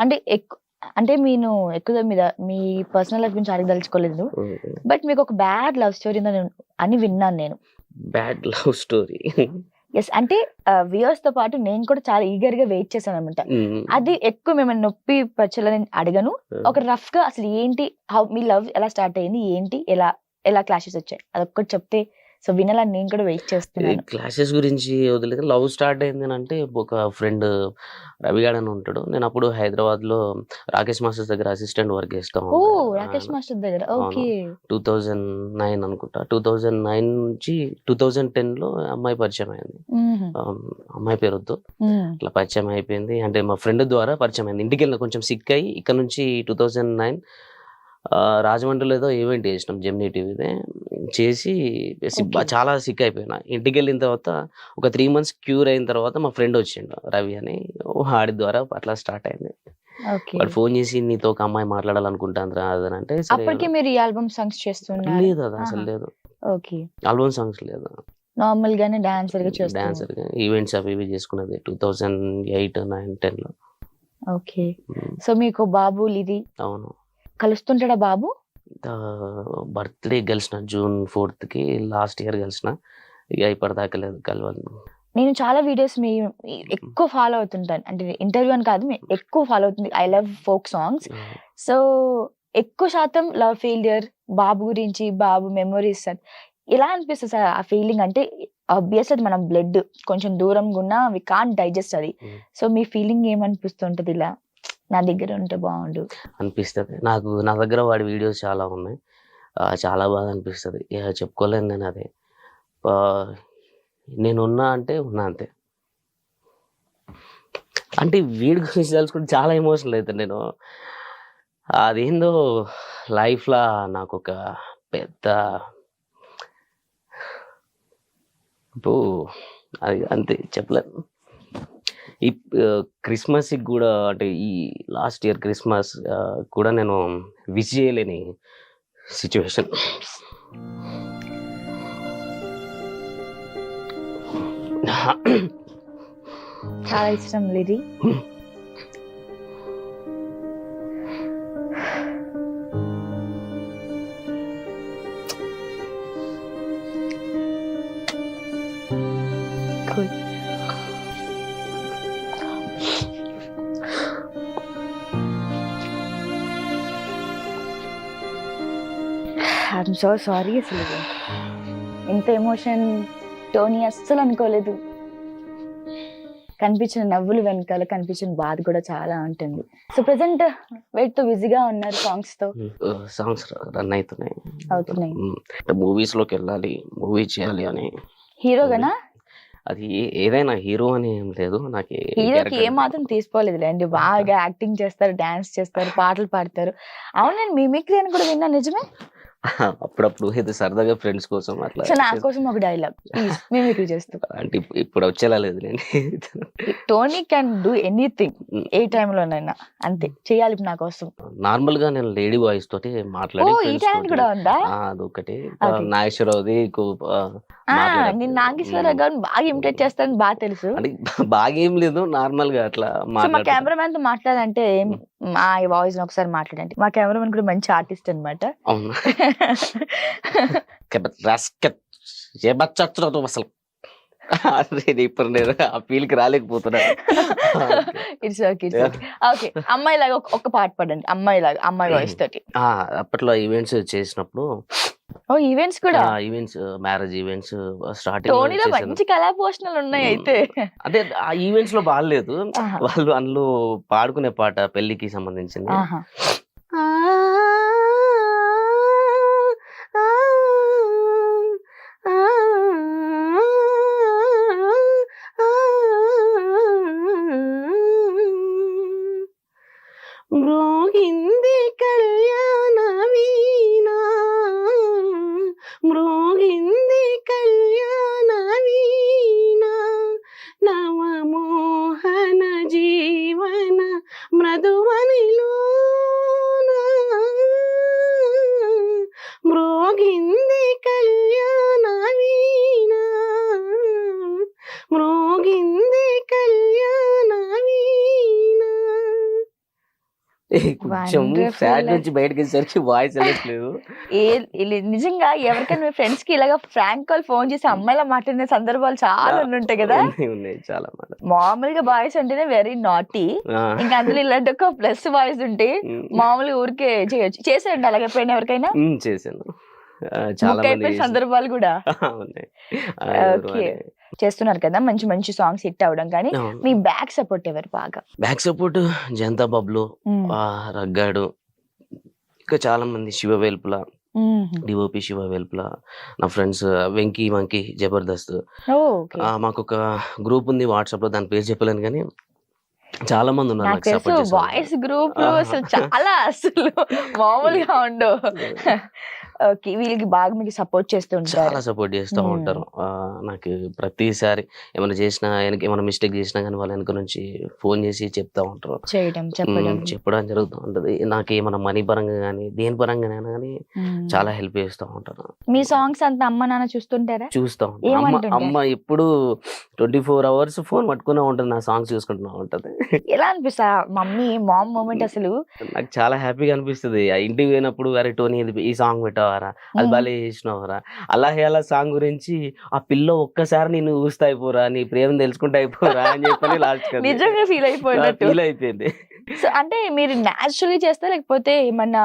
అంటే అంటే నేను ఎక్కువ మీద మీ పర్సనల్ లైఫ్ గురించి అడగదలుచుకోలేదు. బట్ మీకు ఒక బ్యాడ్ లవ్ స్టోరీ అని విన్నాను నేను. Bad love story. యెస్. అంటే వ్యూయర్స్ తో పాటు నేను కూడా చాలా ఈగర్ గా వెయిట్ చేశానన్నమాట. అది ఎక్కువ మిమ్మల్ని నొప్పి పరచాలని అడగను. ఒక రఫ్ గా అసలు ఏంటి, మీ లవ్ ఎలా స్టార్ట్ అయింది, ఏంటి, ఎలా క్లాషెస్ వచ్చాయి అదొక్కటి చెప్తే సో వినాలని నేను కూడా వెయిట్ చేస్తున్నాను. క్లాసెస్ గురించి వదిలేదు. లవ్ స్టార్ట్ అయింది అంటే ఒక ఫ్రెండ్ రవిగాడు అని ఉంటాడు. నేను అప్పుడు హైదరాబాద్లో రాకేష్ మాస్టర్ దగ్గర అసిస్టెంట్ వర్క్ చేస్తాం. ఓ రాకేష్ మాస్టర్ దగ్గర. ఓకే. 2009 అనుకుంటా. 2009 నుంచి 2010లో అమ్మాయి పరిచయం అయింది. అమ్మాయి పేరొద్దు. ఇట్లా పరిచయం అయిపోయింది. అంటే మా ఫ్రెండ్ ద్వారా పరిచయం అయింది. ఇంటికి వెళ్ళిన కొంచెం సిక్ అయ్యి ఇక్కడ నుంచి 2009 రాజమండ్రిలో ఏదో ఈవెంట్ చేసినాం జెమినీ టీవీదే. చేసి చాలా సిక్ అయిపోయినా. ఇంటికి వెళ్ళిన తర్వాత ఒక 3 months క్యూర్ అయిన తర్వాత మా ఫ్రెండ్ వచ్చిండు రవి అని. వాడి ద్వారా అట్లా స్టార్ట్ అయింది. వాడు ఫోన్ చేసి నీతో ఒక అమ్మాయి మాట్లాడాలనుకుంటాను రా అని అంటే అప్పటికి మీరు ఈ ఆల్బమ్ సాంగ్స్ చేస్తున్నారు? లేదు, అది అసలు లేదు. ఓకే. ఆల్బమ్ సాంగ్స్ లేదు, నార్మల్ గానే డాన్సర్ గా చేస్తున్నారు. డాన్సర్ గా ఈవెంట్స్ అవి ఇవి చేసుకున్నది 2008, 9, 10 లో. ఓకే. సో మీకు బాబు లిది అవును. కలుస్తుంటాడా బాబు? బర్త్డే కలిసిన June 4th కి లాస్ట్ ఇయర్ కలిసిన. ఇక ఇప్పటిదాకా లేదు కలవాలి. నేను చాలా వీడియోస్ మీ ఎక్కువ ఫాలో అవుతుంటాను. అంటే ఇంటర్వ్యూ అని కాదు, ఎక్కువ ఫాలో అవుతుంది. I love folk songs. So ఎక్కువ శాతం లవ్ ఫెయిలియర్, బాబు గురించి, బాబు మెమరీస్ ఎలా అనిపిస్తుంది సార్ ఆ ఫీలింగ్? అంటే ఆబ్వియస్ అది మన బ్లడ్ కొంచెం దూరంగా ఉన్నా వి కాంట్ డైజెస్ట్ అది. సో మీ ఫీలింగ్ ఏమనిపిస్తుంటది? ఇలా నా దగ్గర ఉంటే బాగుండు అనిపిస్తుంది నాకు. నా దగ్గర వాడి వీడియోస్ చాలా ఉన్నాయి. చాలా బాగా అనిపిస్తుంది. చెప్పుకోలేను నేను. అది నేను ఉన్నా అంటే ఉన్నా అంతే. అంటే వీడి గురించి తెలుసుకుంటే చాలా ఎమోషనల్ అవుతాను నేను. అదేందో లైఫ్లో నాకు ఒక పెద్ద అది అంతే చెప్పలేను. ఈ క్రిస్మస్కి కూడా, అంటే ఈ లాస్ట్ ఇయర్ క్రిస్మస్ కూడా నేను విష్ చేయలేని సిచ్యువేషన్. చాలా ఇష్టం లిది. I'm so sorry. అసలు ఇంత ఎమోషన్ టోనీ అస్సలు అనుకోలేదు. కనిపించిన నవ్వులు వెనకాల కనిపించిన బాధ కూడా చాలా ఉంటుంది. సో ప్రెసెంట్ వెయిట్ తో బిజీగా ఉన్నారు సాంగ్స్ తో? సాంగ్స్ రన్ అవుతున్నాయి. మూవీస్ లోకి వెళ్ళాలి, మూవీ చేయాలి అని. హీరోగానా? అది ఏదైనా హీరో అని ఏం లేదు. నాకు హీరోకి ఏ మాత్రం తీసుకోలేదులేండి. బాగా యాక్టింగ్ చేస్తారు, డాన్స్ చేస్తారు, పాటలు పాడతారు. అవునండి, మిమిక్రీ అని కూడా విన్నా, నిజమే? అప్పుడప్పుడు ఏదో సరదాగా ఫ్రెండ్స్ కోసం అట్లా. సో నా కోసం ఒక డైలాగ్ మిమిక్రీ చేస్తూ. అంటే ఇప్పుడు వచ్చేలా లేదు. టోనీ క్యాన్ డూ ఎనీథింగ్, ఏ టైంలోనైనా. అంతే చేయాలి నా కోసం. నార్మల్ గా నేను లేడీ వాయిస్ తోటి మాట్లాడి ఈ టాలెంట్ కూడా ఉందా? అదొకటి. నాగేశ్వరరావుది నేను నాగేశ్వరరావు గారిని బాగా ఇమిటేట్ చేస్తాను, బాగా తెలుసు. అంటే బాగా ఏం లేదు, నార్మల్ గా అట్లా. మా కెమెరామెన్ తో మాట్లాడంటే మా వాయిస్ ఒకసారి మాట్లాడండి. మా కెమెరామెన్ కూడా మంచి ఆర్టిస్ట్ అనమాట. అవును. అసలు ఇప్పుడు నేను ఆ ఫీల్కి రాలేకపోతున్నా. It's okay. ఓకే, అమ్మాయి లాగా ఒక పాట పాడండి, అమ్మాయి లాగా, అమ్మాయి వాయిస్ తోటి. అప్పట్లో ఈవెంట్స్ చేసినప్పుడు. ఈవెంట్స్ కూడా? Events, marriage events starting. టోనీలో మంచి కళా పోషణలు ఉన్నాయి అయితే. అదే ఆ ఈవెంట్స్ లో బాగాలేదు. వాళ్ళు అందులో పాడుకునే పాట పెళ్లికి సంబంధించింది. మృగింది కళ్యాణ వీణా, మృగింది కళ్యాణ వీణా, నవమోహన జీవన మృదువనిలోన, మృగింది కళ్యాణ వీణా, మృగింది కళ్యాణ వీణా. కొంచెం Wonderful. ఫ్యాట్ నుంచి బయటకి వచ్చేసరికి వాయిస్ వెళ్ళట్లేదు. నిజంగా ఎవరికైనా మీ ఫ్రెండ్స్ కి ఇలాగా ఫ్రాంక్ కాల్ ఫోన్ చేసి అమ్మాయిలా మాట్లాడిన సందర్భాలు చాలా ఉంటాయి కదా. ఉన్నాయి చాలా మాట. మామూలుగా బాయ్స్ అంటేనే వెరీ నాటీ, ఇంకా అందులో ఇలాంటి ఒక ప్లస్ బాయ్స్ ఉంటే మామూలుగా ఊరికే చేయొచ్చు. చేసేయండి అలాగే ఎప్పుడైనా ఎవరికైనా చేశాను. చాలా బుక్ అయిపోయిన సందర్భాలు కూడా ఉన్నాయి. ఓకే చేస్తున్నారు కదా, మంచి మంచి సాంగ్స్ హిట్ అవడం. కానీ మీ బ్యాక్ సపోర్ట్ ఎవరు బాగా? బ్యాక్ సపోర్ట్ జనతా బబ్లు, రగ్గాడు, ఇంకా చాలా మంది, శివ వేల్పుల, డిఓపి శివ వేల్పుల, నా ఫ్రెండ్స్ వెంకీ మంకీ జబర్దస్త్. మాకు ఒక గ్రూప్ ఉంది వాట్సాప్ లో, దాని పేరు చెప్పలేను కానీ చాలా మంది ఉన్నారు నాకు సపోర్ట్ చేసే బాయ్స్ గ్రూప్ అసలు చాలా అసలు మామూలుగా ఉండవు. ఓకే, వీళ్ళకి బాగా మీకు సపోర్ట్ చేస్తూ ఉంటారు, చాలా సపోర్ట్ చేస్తూ ఉంటారు. నాకు ప్రతిసారి ఏమైనా చేసినా, ఏమైనా మిస్టేక్ చేసినా కానీ వాళ్ళ వెనక నుంచి ఫోన్ చేసి చెప్తా ఉంటారు, చెప్పడం జరుగుతూ ఉంటది. నాకు ఏమైనా మనీ పరంగా కానీ దేని పరంగానైనా కానీ చాలా హెల్ప్ చేస్తూ ఉంటారు. మీ సాంగ్స్ అంతా అమ్మ నాన్న చూస్తుంటారా? చూస్తా ఉంటారు. అమ్మ ఎప్పుడు 24 hours ఫోన్ పట్టుకునే ఉంటుంది, నా సాంగ్స్ చూసుకుంటున్నా ఉంటది. ఎలా అనిపిస్తా మమ్మీ మామ్ మూమెంట్? అసలు నాకు చాలా హ్యాపీగా అనిపిస్తుంది. ఆ ఇంటికి పోయినప్పుడు అరే టోనీ ఈ సాంగ్ పెట్టావారా, అది భలే చేసినవారా, అలా సాంగ్ గురించి ఆ పిల్ల ఒక్కసారి నేను చూస్తా అయిపోరా, నీ ప్రేమ తెలుసుకుంటా అయిపోరా అని చెప్పని లాస్ట్ నిజంగా ఫీల్ అయిపోయింది. సో అంటే మీరు న్యాచురల్లీ చేస్తా, లేకపోతే ఏమన్నా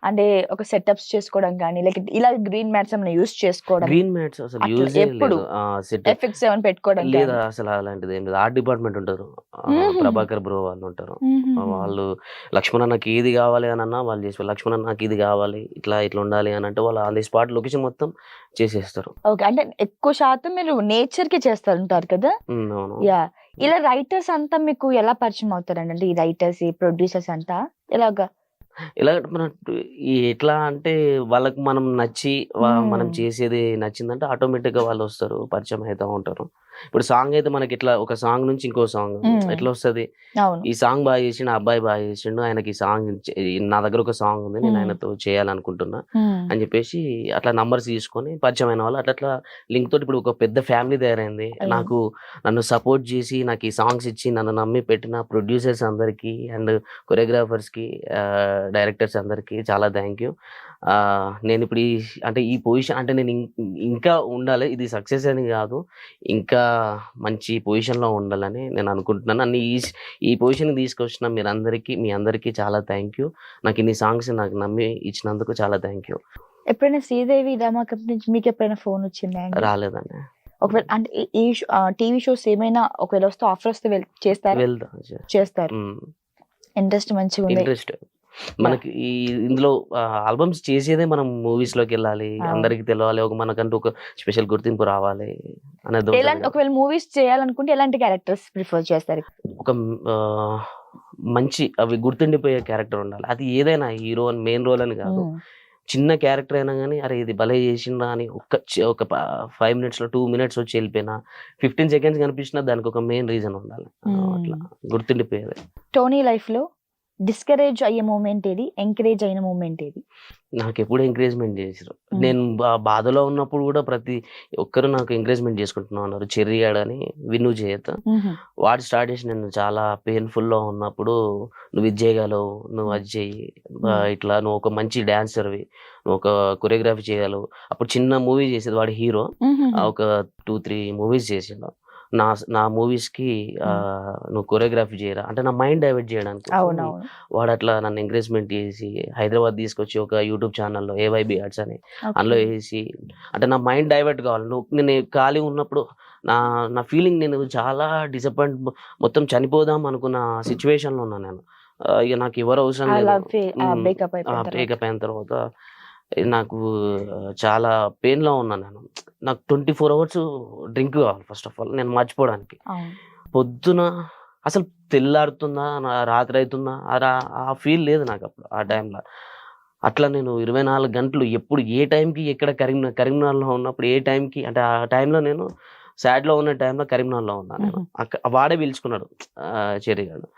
అంటే ఒక సెటప్స్ చేసుకోవడం కానీ, లేక ఇలా గ్రీన్ మ్యాట్స్ ఏమైనా యూస్ చేసుకోవడం? గ్రీన్ మ్యాట్స్ అసలు యూజ్ ఎప్పుడు ఎఫెక్ట్స్ ఏమైనా పెట్టుకోవడం లేదా? అసలు అలాంటిది ఏం లేదు. ఆర్ట్ డిపార్ట్మెంట్ ఉంటారు, ప్రభాకర్ బ్రో వాళ్ళు ఉంటారు. వాళ్ళు లక్ష్మణ్ నాకు ఇది కావాలి అని అన్నా వాళ్ళు చేసి, లక్ష్మణ్ నాకు ఇది కావాలి, ఇట్లా ఉండాలి అని అంటే వాళ్ళు ఆన్ ది స్పాట్ లొకేషన్ మొత్తం చేసేస్తారు. ఓకే, అంటే ఎక్కువ శాతం మీరు నేచర్ కి చేస్తుంటారు కదా. యా, ఇలా రైటర్స్ అంతా మీకు ఎలా పరిచయం అవుతారండి? అంటే ఈ రైటర్స్, ఈ ప్రొడ్యూసర్స్ అంతా ఎలాగా? మన ఎట్లా అంటే వాళ్ళకి మనం నచ్చి మనం చేసేది నచ్చిందంటే ఆటోమేటిక్ గా వాళ్ళు వస్తారు, పరిచయం అవుతా ఉంటారు. ఇప్పుడు సాంగ్ అయితే మనకి ఇట్లా ఒక సాంగ్ నుంచి ఇంకో సాంగ్ ఎట్లా వస్తుంది, ఈ సాంగ్ బాగా చేసిండు, ఆ అబ్బాయి బాగా చేసిండు, ఆయనకి ఈ సాంగ్ నా దగ్గర ఒక సాంగ్ ఉంది, నేను ఆయనతో చేయాలనుకుంటున్నా అని చెప్పేసి అట్లా నంబర్స్ తీసుకొని పరిచయం అయిన వాళ్ళు అట్లా లింక్ తోటి ఇప్పుడు ఒక పెద్ద ఫ్యామిలీ తయారైంది. నన్ను సపోర్ట్ చేసి నాకు ఈ సాంగ్స్ ఇచ్చి నన్ను నమ్మి పెట్టిన ప్రొడ్యూసర్స్ అందరికి అండ్ కొరియోగ్రాఫర్స్ కి, డైరెక్టర్స్ అందరికి చాలా థ్యాంక్ యూ. నేను ఇప్పుడు ఈ పొజిషన్ అంటే నేను ఇంకా ఉండాలి, ఇది సక్సెస్ అని కాదు, ఇంకా మంచి పొజిషన్ లో ఉండాలని నేను అనుకుంటున్నాను. నన్ను ఈ పొజిషన్ తీసుకొచ్చిన మీ అందరికి చాలా థ్యాంక్ యూ. నాకు ఇన్ని సాంగ్స్ నాకు నమ్మి ఇచ్చినందుకు చాలా థ్యాంక్ యూ. ఎప్పుడైనా శ్రీదేవి డ్రామా కంపెనీ నుంచి మీకు ఎప్పుడైనా ఫోన్ వచ్చిందా? రాలేదండి. ఒకవేళ అంటే ఈ టీవీ షోస్ ఏమైనా ఒకవేళ వస్తే ఆఫర్ వస్తే చేస్తారు. ఇంట్రెస్ట్ మంచిగా ఉంది. ఇంట్రెస్ట్ మనకి ఇందులో ఆల్బమ్స్ చేసేదే మనం మూవీస్ లోకి వెళ్ళాలి, అందరికి తెలవాలి, మనకంటూ ఒక స్పెషల్ గుర్తింపు రావాలి అనేది. ఒకవేళ మూవీస్ చేయాలనుకుంటే ఎలాంటి క్యారెక్టర్స్ ప్రిఫర్ చేస్తారు? ఒక మంచి అవి గుర్తుండిపోయే క్యారెక్టర్ ఉండాలి. అది ఏదైనా హీరో అని మెయిన్ రోల్ అని కాదు, చిన్న క్యారెక్టర్ అయినా కానీ అరే ఇది భలే చేసిందా అని ఒక 5 minutes లో 2 minutes వచ్చి వెళ్ళిపోయినా 15 seconds కనిపించినా దానికి ఒక మెయిన్ రీజన్ ఉండాలి, అట్లా గుర్తుండిపోయేది. టోనీ లైఫ్ లో డిస్కరేజ్ అయ్యే మూమెంట్ ఏది, ఎంకరేజ్ అయిన మూమెంట్ ఏది? నాకు ఎప్పుడు ఎంకరేజ్మెంట్ చేసారు. నేను బాధలో ఉన్నప్పుడు కూడా ప్రతి ఒక్కరు నాకు ఎంకరేజ్మెంట్ చేసుకుంటున్నా ఉన్నారు. చెర్రీ అని విను చేయత వాడు స్టార్ట్ చేసి, నేను చాలా పెయిన్ఫుల్ లో ఉన్నప్పుడు నువ్వు ఇది చేయగలవు, నువ్వు అది చెయ్యి, ఇట్లా నువ్వు ఒక మంచి డాన్సర్వి, నువ్వు ఒక కొరియోగ్రఫీ చేయగలవు. అప్పుడు చిన్న మూవీ చేసేది వాడు హీరో, ఒక 2-3 movies చేసిండు. నా మూవీస్ కి నువ్వు కొరియోగ్రఫీ చేయరా అంటే నా మైండ్ డైవర్ట్ చేయడానికి వాడు అట్లా నన్ను ఎంకరేజ్మెంట్ చేసి హైదరాబాద్ తీసుకొచ్చి ఒక యూట్యూబ్ ఛానల్లో AYB Arts అని అందులో వేసి, అంటే నా మైండ్ డైవర్ట్ కావాలి. నేను ఖాళీ ఉన్నప్పుడు నా ఫీలింగ్, నేను చాలా డిసప్పాయింట్, మొత్తం చనిపోదాం అనుకున్న సిచ్యువేషన్ లో ఉన్నాను నేను. ఇక నాకు ఎవరు అవసరం లేదు. బ్రేకప్ అయిన తర్వాత నాకు చాలా పెయిన్ లో ఉన్నాను నేను. నాకు 24 hours డ్రింక్ కావాలి ఫస్ట్ ఆఫ్ ఆల్, నేను మర్చిపోవడానికి. పొద్దున అసలు తెల్లారుతుందా రాత్రి అవుతుందా ఆ ఫీల్ లేదు నాకు అప్పుడు ఆ టైంలో. అట్లా నేను 24 గంటలు ఎప్పుడు ఏ టైంకి ఎక్కడ కరీంనగర్లో ఉన్నప్పుడు ఏ టైంకి, అంటే ఆ టైంలో నేను సాడ్ లో ఉన్న టైంలో కరీంనగర్లో ఉన్నాను నేను. వాడే పిలుచుకున్నాడు చెర్రీ గారు,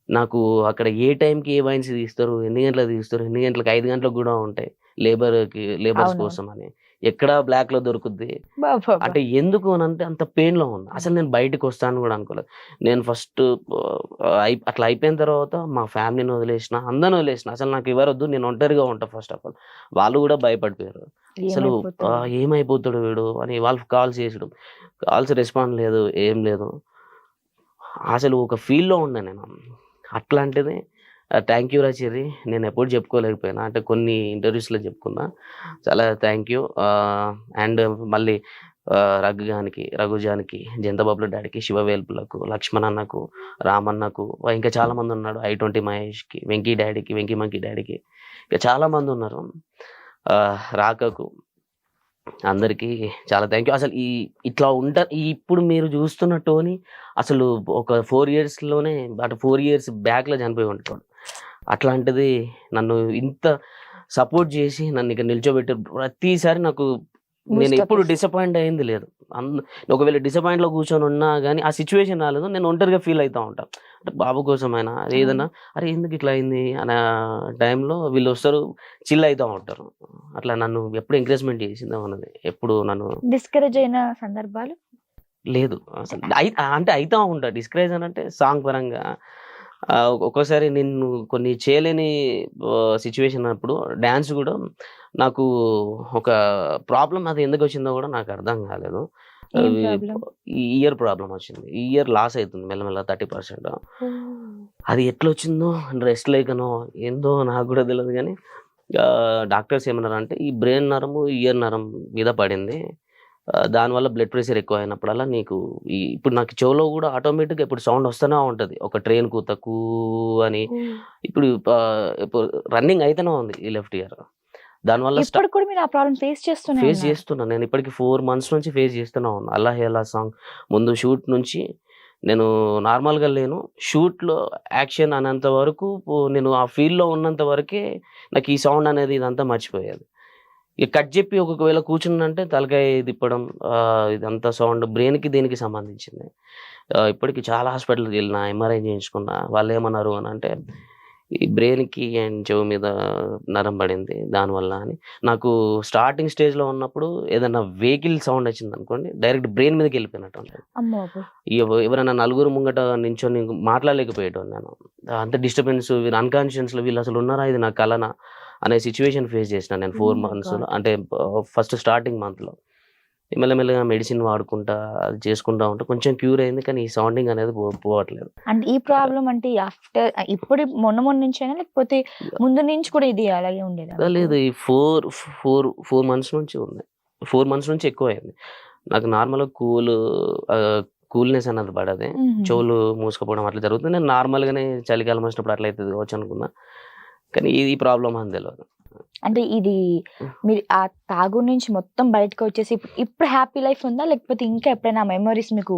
నాకు అక్కడ ఏ టైంకి ఏ వైన్స్ తీస్తారు, ఎన్ని గంటలకు తీస్తారు, ఎన్ని గంటలకు 5 గంటలకు కూడా ఉంటాయి లేబర్స్ అవునవును. కోసం అని. ఎక్కడ బ్లాక్‌లో దొరుకుద్ది. అబ్బబ్బబ్బా! అంటే ఎందుకు అనంటే అంత పెయిన్‌లో ఉన్నా. అసలు నేను బయటికొస్తాను గూడా అనుకోలేదు. నేను ఫస్ట్ అట్లా అయిపోయిన తర్వాత మా ఫ్యామిలీని వదిలేసిన, అందరిని వదిలేసిన. అసలు నాకు ఎవరొద్దు, నేను ఒంటరిగా ఉంటా ఫస్ట్ ఆఫ్ ఆల్. వాళ్ళు గూడా భయపడిపోయారు. అసలు ఏమైపోతాడు? ఏమైపోతాడు వీడు అని వాళ్ళు కాల్స్ చేసుడు. కాల్స్ రెస్పాండ్ లేదు, ఏం లేదు. అసలు ఒక ఫీల్‌లో ఉన్నా నేను. అట్లాంటిది థ్యాంక్ యూ రా చెర్రీ. నేనెప్పుడు చెప్పుకోలేకపోయినా. అంటే కొన్ని ఇంటర్వ్యూస్‌లో చెప్పుకున్నా. చాలా థ్యాంక్ యూ. అండ్ మళ్ళీ రఘుజానికి, జంతబాబుల డాడీకి, శివవేల్పులకు, లక్ష్మణ్ అన్నకు, రామన్నకు, ఇంకా చాలా మందున్నాడు. 'ఐ20 మహేష్‌కి, వెంకీ డాడీకి, వెంకీ మంకీ డాడీకి, ఇంకా చాలా మందున్నారు. రాకకు అందరికీ చాలా థ్యాంక్ యూ. అసలు ఇట్లా ఇప్పుడు మీరు చూస్తున్న టోనీ అసలు ఒక 4 ఇయర్స్‌లోనే, అంటే 4 ఇయర్స్ బ్యాక్‌లో చనిపోయి ఉంటాడు. అట్లాంటిది నన్ను ఇంత సపోర్ట్ చేసి నన్ను ఇక్కడ నిల్చోబెట్టారు. ప్రతిసారి నాకు నేను బూస్టప్ ఎప్పుడు ఇస్తుంది. డిసప్పాయింట్ అయింది లేదు. ఒకవేళ డిసప్పాయింట్‌లో కూర్చొని ఉన్నా గానీ ఆ సిట్యుయేషన్ రాలేదు. నేను ఒంటరిగా ఫీల్ అయితా ఉంటా. అంటే బాబు కోసమైనా ఏదన్నా అవును. అరే! ఎందుకు ఇట్లా అయింది అనే టైంలో వీళ్ళొస్తారు, చిల్ అయితా ఉంటారు. అట్లా నన్ను ఎప్పుడు ఎంకరేజ్‌మెంట్ చేసిందే ఉన్నది. ఎప్పుడు నన్ను డిస్కరేజ్ అయిన సందర్భాలు? లేదు అసలు. అంటే అయితా ఉంటా. డిస్కరేజ్ అనంటే సాంగ్ పరంగా ఒక్కోసారి నేను కొన్ని చేయలేని సిట్యుయేషన్ అప్పుడు డాన్స్ గూడా నాకు ఒక ప్రాబ్లమ్ అది ఎందుకొచ్చిందో గూడా నాకు అర్థం కాలేదు. ఏం అవి ప్రాబ్లమ్? ఈ ఇయర్ ప్రాబ్లమ్ వచ్చింది. ఈ ఇయర్ లాస్ అయితుంది మెల్లమెల్లగా 30%. ఓహ్! అది ఎట్లొచ్చిందో రెస్ట్ లేకనో ఏందో నాకు గూడా తెలవదు గానీ డాక్టర్స్ ఏమన్నారంటే ఈ బ్రెయిన్ నరము, ఇయర్ నరం మీద పడింది. దానివల్ల బ్లడ్ ప్రెషర్ ఎక్కువయినప్పుడల్లా నీకు ఇప్పుడు నాకు చెవులో గూడా ఆటోమేటిక్‌గా ఇప్పుడు సౌండ్ వస్తనే ఉంటది. ఒక ట్రైన్ కూత కూ అని. ఓహ్! ఇప్పుడు ఇప్పుడు రన్నింగ్ అయితేనే ఉంది ఈ లెఫ్ట్ ఇయర్. దానివల్ల ఇప్పటికి కూడా మీరు ఆ ప్రాబ్లమ్ ఫేస్ చేస్తూనే ఫేస్ ఉన్నారు. చేస్తున్నా. నేను ఇప్పటికి 4 మంత్స్ నుంచి ఫేస్ చేస్తూనే ఉన్నా. 'అల్లా హే అల్లా' సాంగ్ ముందు షూట్ నుంచి నేను నార్మల్‌గా లేను. షూట్‌లో యాక్షన్ అనేంత వరకు నేను ఆ ఫీల్డ్‌లో ఉన్నంత వరకే నాకు ఈ సౌండ్ అనేది ఇదంతా మర్చిపోయేది. ఇక కట్ జెప్పి ఒకవేళ కూర్చున్నానంటే తలకాయ తిప్పడం, ఇదంతా సౌండ్ బ్రెయిన్‌కి దీనికి సంబంధించింది. ఇప్పటికి చాలా హాస్పిటల్‌కెళ్ళినా, ఎంఆర్ఐ చేయించుకున్నా. వాళ్ళేమన్నారు అనంటే, ఈ బ్రెయిన్‌కి అండ్ చెవు మీద నరం పడింది దానివల్ల అని. నాకు స్టార్టింగ్ స్టేజ్‌లో ఉన్నప్పుడు ఏదన్నా వెహికల్ సౌండ్ వచ్చిందనుకోండి, డైరెక్ట్ బ్రెయిన్ మీదకెళ్ళిపోయినట్టు ఉంటది. అమ్మ బాబోయ్! ఎవరైనా నలుగురు ముంగట నించొని మాట్లాడలేకపోయేటోడిని నేను. అంత డిస్టర్బెన్స్ వీళ్ళు అన్‌కాన్షియస్‌లో వీళ్ళసలు ఉన్నారా? ఇది నా కలనా? అనే సిట్యుయేషన్ ఫేస్ చేసినా నేను ఓహ్ 4 మై మంత్స్‌లో. గాడ్! అంటే ఫస్ట్ స్టార్టింగ్ మంత్‌లో. మెల్లమెల్లగా మెడిసిన్ వాడుకుంటా, అది చేసుకుంటా ఉంటే కొంచెం క్యూర్ అయింది. కానీ ఈ సౌండింగ్ అనేది పోవట్లేదు. అంటే ఈ ప్రాబ్లమ్ అంటే ఆఫ్టర్ ఇప్పుడు మొన్న నుంచేనా? లేకపోతే ముందు నుంచి కూడా ఇది అలాగే ఉండేదా మీకు? లేదు ఈ 4 మంత్స్ నుంచి ఉంది. 4 మంత్స్ నుంచి ఎక్కువయింది. నాకు నార్మల్‌గా కూల్‌నెస్ అన్నది పడది. హుహుహు. చెవులు మూసుకుపోవడం అట్లా జరుగుతుంది. నేను నార్మల్‌గానే చలికాలం వచ్చినప్పుడు అట్లా అయితది కావచ్చు అనుకున్నా. కానీ ఈ ప్రాబ్లమ్ అని తెలవదు. అంటే ఇది మీరు ఆ తాగుడు నుంచి మొత్తం బయటకొచ్చేసి ఇప్పుడు హ్యాపీ లైఫ్ ఉందా? లేకపోతే ఇంకా ఎప్పుడైనా మెమోరీస్ మీకు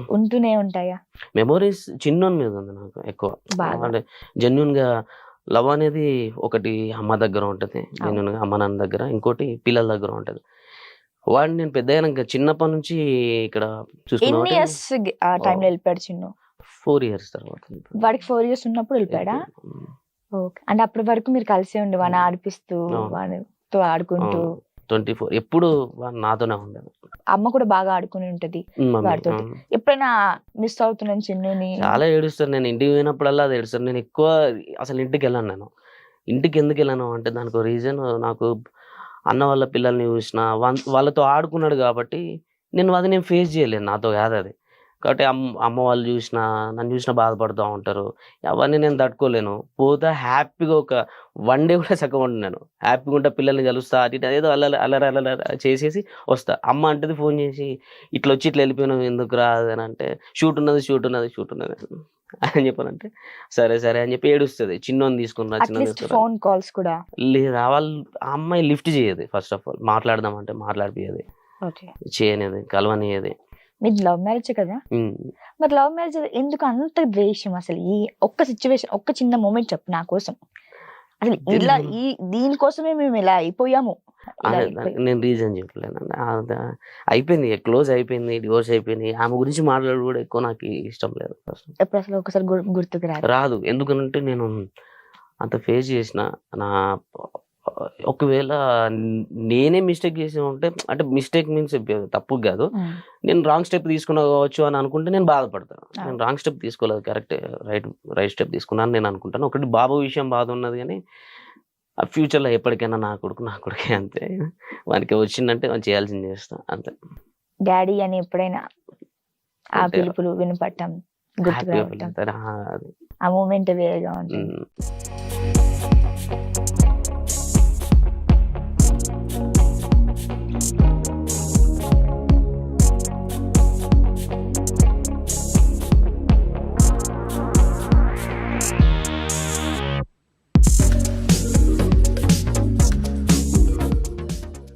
ఉంటూనే ఉంటాయా? మెమోరీస్ చిన్నోని మీద ఉంది నాకు ఎక్కువ. బాగా. అంటే జెన్యూన్‌గా లవ్ అనేది ఒకటి అమ్మ దగ్గర ఉంటది. అవును. జెన్యూన్‌గా అమ్మ, నాన్న దగ్గర. ఇంకోటి పిల్లల దగ్గర ఉంటది. వాడిని నేను పెద్దగైనంక చిన్నప్పటి నుంచి ఇక్కడ చూసుకున్నా ఎన్ని కాబట్టి ఇయర్స్ ఆ టైంలో వెళ్ళిపోయాడు చిన్ను? 4 ఇయర్స్ తర్వాత. వాడికి 4 ఇయర్స్ ఉన్నప్పుడు వెళ్ళిపోయాడా? హ్మ్. ఓకే. అంటే అప్పటి వరకు మీరు కలిసే ఉండి వాడిని ఆడిపిస్తూ, అవును. వాడితో ఆడుకుంటూ, అవును. 24 ఎప్పుడు వాడు నాతోనే ఉండేది. అమ్మ కూడా బాగా ఆడుకుని ఉంటది మమ్మీ. వాడితోటి. ఎప్పుడైనా మిస్ అవుతున్నాను చిన్నుని? చాలా ఏడుస్తాను. నేను ఇంటికి పోయినప్పుడల్లా అది ఏడుస్తాను. నేను ఎక్కువ అసలు ఇంటికెళ్ళను నేను. ఇంటికెందుకెళ్ళను అంటే దానికో రీజన్ నాకు అన్న వాళ్ళ పిల్లల్ని చూసినా, వాళ్ళతో ఆడుకున్నాడు గాబట్టి, నేను ఫేస్ చేయలేను. నాతో కాదది. కాబట్టి అమ్మ వాళ్ళు చూసినా, నన్ను చూసినా బాధపడుతా ఉంటారు. అవన్నీ నేను తట్టుకోలేను. పోతా హ్యాపీగా ఒక 1 డే కూడా సక్కగా ఉండను నేను. హ్యాపీగా ఉంటా, పిల్లల్ని కలుస్తా, అటు ఇటు అదేదో అల్లరి చేసేసి వస్తా. అమ్మ అంటది ఫోన్ చేసి, "ఇట్లొచ్చి ఇట్లా వెళ్ళిపోయినావు ఎందుకురా" అని అంటే, షూట్ ఉన్నది" అని చెప్పనంటే, సరే, సరే అని చెప్పి ఏడుస్తది. చిన్నోడిని తీసుకొని అట్‌లీస్ట్ ఫోన్ కాల్స్ కూడా. లేదా ఆ అమ్మాయి లిఫ్ట్ చేయదు ఫస్ట్ ఆఫ్ ఆల్. మాట్లాడదామంటే మాట్లాడిపియది. ఓకే. చేయనియది, కలవనియది. మీది లవ్ మ్యారేజే కదా! హ్మ్. మరి లవ్ మ్యారేజ్ ఎందుకు అంత ద్వేషం అసలు? ఈ ఒక్క సిట్యుయేషన్, ఒక్క చిన్న మొమెంట్ చెప్పు నా కోసం. అసలు ఇలా తెలియదు. దీనికోసమే మేము ఇలా అయిపోయాము ఇలా నేను రీజన్ చెప్పలేనండి. అయిపోయింది, క్లోజ్ అయిపోయింది, డివోర్స్ అయిపోయింది. ఆమె గురించి మాట్లాడు కూడా ఎక్కువ నాకు ఇష్టం లేదు ఫస్ట్. ఎప్పుడు అసలు ఒకసారి గుర్తుకు రాదు. రాదు. ఎందుకనంటే నేను అంత ఫేస్ చేసిన. నా ఒకవేళ నేనే మిస్టేక్ చేసి ఉంటే, అంటే మిస్టేక్ మీన్స్ తప్పు కాదు, నేను రాంగ్ స్టెప్ తీసుకున్నా కావచ్చు అని అనుకుంటే నేను బాధపడతాను. నేను రాంగ్ స్టెప్ తీసుకోలేదు, కరెక్ట్ రైట్ స్టెప్ తీసుకున్నాను నేను అనుకుంటాను. ఒకటి బాబు విషయం బాధ ఉన్నది, కానీ ఆ ఫ్యూచర్లో ఎప్పటికైనా నా కొడుకే అంతే. వానికి వచ్చిందంటే మనం చేయాల్సింది చేస్తాం అంతే. డాడీ అని ఎప్పుడైనా ఆ పిలుపులు వినపడటం, గుర్తుకు రావటం, ఆ మూమెంట్ వేరేగా ఉంటుంది.